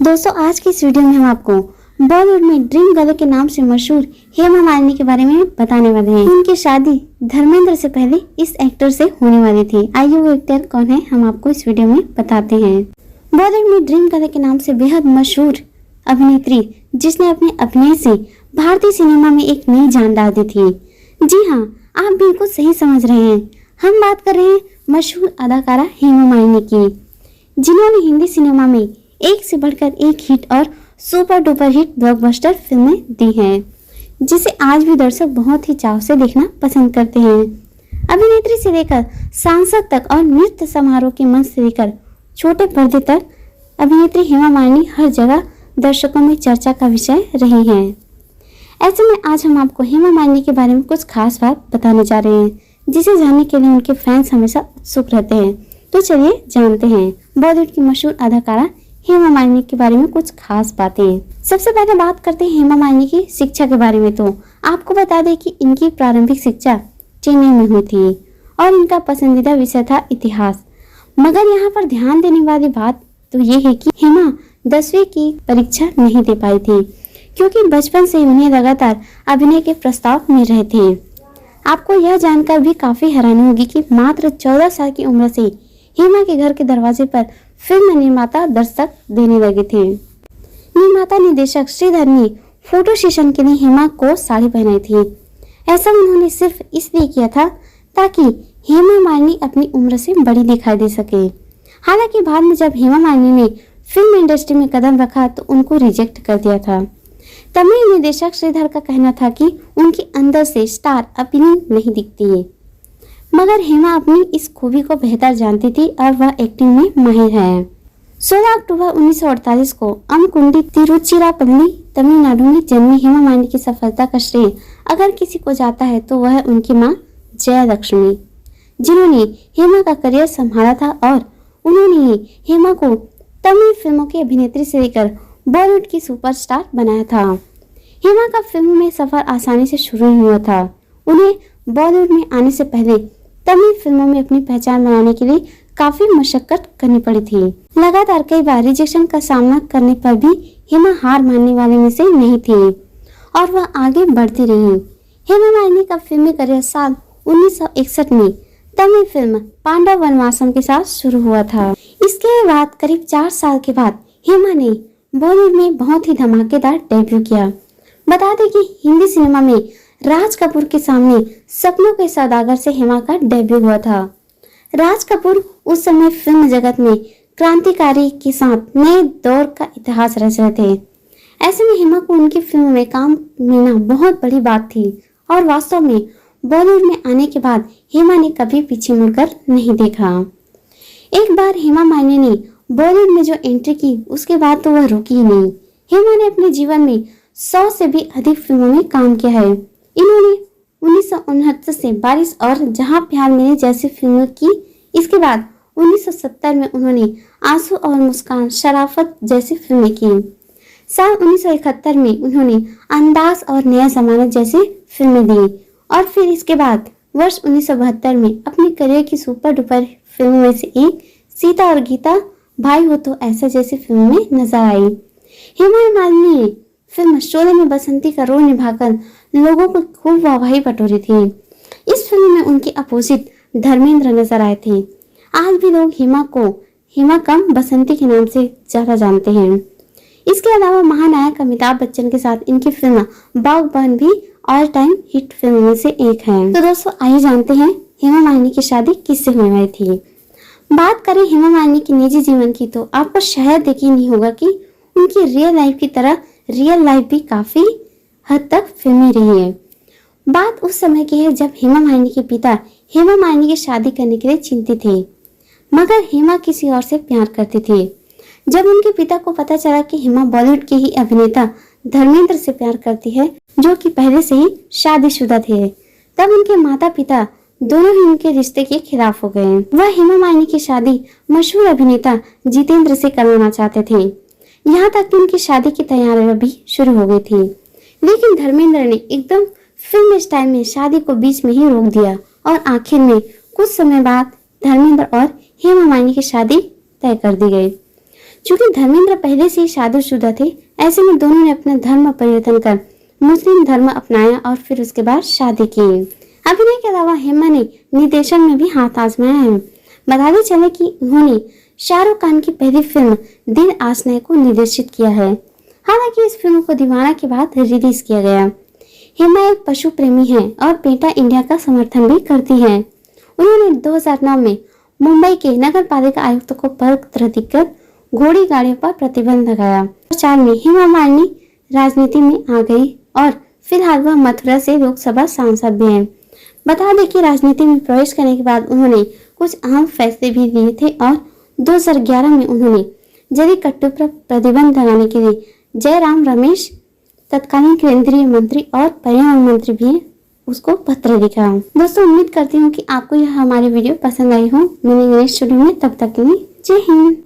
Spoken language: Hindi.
दोस्तों, आज की इस वीडियो में हम आपको बॉलीवुड में ड्रीम गर्ल के नाम से मशहूर हेमा मालिनी के बारे में बताने वाले हैं। उनकी शादी धर्मेंद्र से पहले इस एक्टर से होने वाली थी। आइए वो एक्टर कौन है हम आपको इस वीडियो में बताते हैं। बॉलीवुड में ड्रीम गर्ल के नाम से बेहद मशहूर अभिनेत्री जिसने अपने अभिनय से भारतीय सिनेमा में एक नई जान डाल दी थी। जी हाँ, आप बिल्कुल सही समझ रहे हैं, हम बात कर रहे हैं मशहूर अदाकारा हेमा मालिनी की, जिन्होंने हिंदी सिनेमा में एक से बढ़कर एक हिट और सुपर डुपर हिट ब्लॉकबस्टर फिल्में दी हैं, जिसे आज भी दर्शक बहुत ही चाव से देखना पसंद करते हैं। अभिनेत्री से लेकर सांसद तक और नृत्य समारोह के मंच से लेकर छोटे पर्दे तक अभिनेत्री हेमा मालिनी हर जगह दर्शकों में चर्चा का विषय रही हैं। ऐसे में आज हम आपको हेमा मालिनी के बारे में कुछ खास बात बताने जा रहे हैं, जिसे जानने के लिए उनके फैंस हमेशा उत्सुक रहते हैं। तो चलिए जानते हैं बॉलीवुड की मशहूर अदाकारा हेमा मालिनी के बारे में कुछ खास बातें। सबसे पहले बात करते हैं हेमा मालिनी की शिक्षा के बारे में। तो आपको बता दें कि इनकी प्रारंभिक शिक्षा चेन्नई में हुई थी और इनका पसंदीदा विषय था इतिहास। मगर यहाँ पर ध्यान देने वाली बात तो ये है कि हेमा 10वीं की परीक्षा नहीं दे पाई थी, क्योंकि बचपन से उन्हें लगातार अभिनय के प्रस्ताव मिल रहे थे। आपको यह जानकर भी काफी हैरानी होगी कि मात्र 14 साल की उम्र से हेमा के घर के दरवाजे पर फिल्म निर्माता दस्तक देने लगे थे। निर्माता निर्देशक श्रीधर ने फोटो सेशन के लिए हेमा को साड़ी पहनाई थी। ऐसा उन्होंने सिर्फ इसलिए किया था ताकि हेमा मालिनी अपनी उम्र से बड़ी दिखाई दे सके। हालांकि बाद में जब हेमा मालिनी ने फिल्म इंडस्ट्री में कदम रखा तो उनको रिजेक्ट कर दिया था। तमिल निर्देशक श्रीधर का कहना था कि उनके अंदर से स्टार अपनी नहीं दिखती है, मगर हेमा अपनी इस खूबी को बेहतर जानती थी और वह एक्टिंग में माहिर है। 16 अक्टूबर 1948 को अमकुंडी तिरुचिरापल्ली तमिलनाडु में जन्मी हेमा मालिनी की सफलता का श्रेय अगर किसी को जाता है तो वह उनकी मां जयलक्ष्मी, जिन्होंने हेमा का करियर संभाला था और उन्होंने ही हेमा को तमिल फिल्मों की अभिनेत्री से लेकर बॉलीवुड की सुपरस्टार बनाया था। हेमा का फिल्म में सफर आसानी से शुरू नहीं हुआ था। उन्हें बॉलीवुड में आने से पहले तमिल फिल्मों में अपनी पहचान बनाने के लिए काफी मशक्कत करनी पड़ी थी। लगातार कई बार रिजेक्शन का सामना करने पर भी हेमा हार मानने वाले में से नहीं थी और वह आगे बढ़ती रही। हेमा मालिनी का फिल्मी करियर साल 1961 में तमिल फिल्म पांडव वनवासम के साथ शुरू हुआ था। इसके बाद करीब 4 साल के बाद हेमा ने बॉलीवुड में बहुत ही धमाकेदार डेब्यू किया। बता दें कि हिंदी सिनेमा में राज कपूर के सामने सपनों के सौदागर से हेमा का डेब्यू हुआ था। राज कपूर उस समय फिल्म जगत में क्रांतिकारी के साथ नए दौर का इतिहास रच रहे थे। ऐसे में हेमा को उनकी फिल्म में काम मिलना बहुत बड़ी बात थी और वास्तव में बॉलीवुड में आने के बाद हेमा ने कभी पीछे मुड़कर नहीं देखा। एक बार हेमा मालिनी ने बॉलीवुड में जो एंट्री की उसके बाद तो वह रुकी ही नहीं। हेमा ने अपने जीवन में 100 से भी अधिक फिल्मों में काम किया है। इन्होंने 1969 से बारिश और जहां प्यार मिले जैसी फिल्में की। इसके बाद 1970 में उन्होंने आंसू और मुस्कान, शराफत जैसी फिल्में की। साल 1971 में उन्होंने अंदाज और नया जमाना जैसी फिल्में दी और फिर इसके बाद वर्ष 1972 में अपने करियर की सुपर डुपर फिल्म में से एक सीता और गीता, भाई हो तो ऐसा जैसी फिल्म में नजर आई। हेमा मालिनी ने फिल्म शोले में बसंती का रोल निभाकर लोगों को खूब वाहवाही बटोरी थी। इस फिल्म में उनके अपोजिट धर्मेंद्र नजर आए थे। आज भी लोग हेमा को हेमा कम बसंती के नाम से ज्यादा जानते हैं। इसके अलावा महानायक अमिताभ बच्चन के साथ इनकी फिल्म बागबान भी ऑल टाइम हिट फिल्म में से एक है। तो दोस्तों, आइए जानते हैं हेमा मालिनी की शादी किससे होने वाली थी। बात करें हेमा मालिनी के निजी जीवन की तो आपको शायद यकीन नहीं होगा कि उनकी रियल लाइफ की तरह रियल लाइफ भी काफी हद तक फिल्मी रही है। बात उस समय की है जब हेमा मालिनी के पिता हेमा मालिनी की शादी करने के लिए चिंतित थे, मगर हेमा किसी और से प्यार करती थी। जब उनके पिता को पता चला कि हेमा बॉलीवुड के ही अभिनेता धर्मेंद्र से प्यार करती है, जो कि पहले से ही शादीशुदा थे, तब उनके माता पिता दोनों ही उनके रिश्ते के खिलाफ हो गए। वह हेमा मालिनी की शादी मशहूर अभिनेता जितेंद्र से करवाना चाहते थे। यहाँ तक कि उनकी शादी की तैयारियां भी शुरू हो गई थी, लेकिन धर्मेंद्र ने एकदम फिल्म स्टाइल में शादी को बीच में ही रोक दिया और आखिर में कुछ समय बाद धर्मेंद्र और हेमा मालिनी की शादी तय कर दी गई। चूंकि धर्मेंद्र पहले से ही शादीशुदा थे, ऐसे में दोनों ने अपना धर्म परिवर्तन कर मुस्लिम धर्म अपनाया और फिर उसके बाद शादी की। अभिनय के अलावा हेमा ने निर्देशन में भी हाथ आजमाया है। बताते चले कि उन्होंने शाहरुख खान की पहली फिल्म दिल आशना को निर्देशित किया है। हालांकि इस फिल्म को दीवाना के बाद रिलीज किया गया। हेमा एक पशु प्रेमी है और पेटा इंडिया का समर्थन भी करती है। उन्होंने 2009 में मुंबई के नगर पालिका आयुक्त को पत्र लिखकर घोड़ी गाड़ियों पर प्रतिबंध लगाया। 2004 में हेमा मालिनी राजनीति में आ गई और फिलहाल वह मथुरा से लोकसभा सांसद भी हैं। बता दें कि राजनीति में प्रवेश करने के बाद उन्होंने कुछ अहम फैसले भी लिए थे और 2011 में उन्होंने जल्लीकट्टू पर प्रतिबंध लगाने के लिए जयराम रमेश, तत्कालीन केंद्रीय मंत्री और पर्यावरण मंत्री भी उसको पत्र लिखा। दोस्तों, उम्मीद करती हूँ कि आपको यह हमारी वीडियो पसंद आई हो। मिलेंगे नेक्स्ट वीडियो में, तब तक के लिए जय हिंद।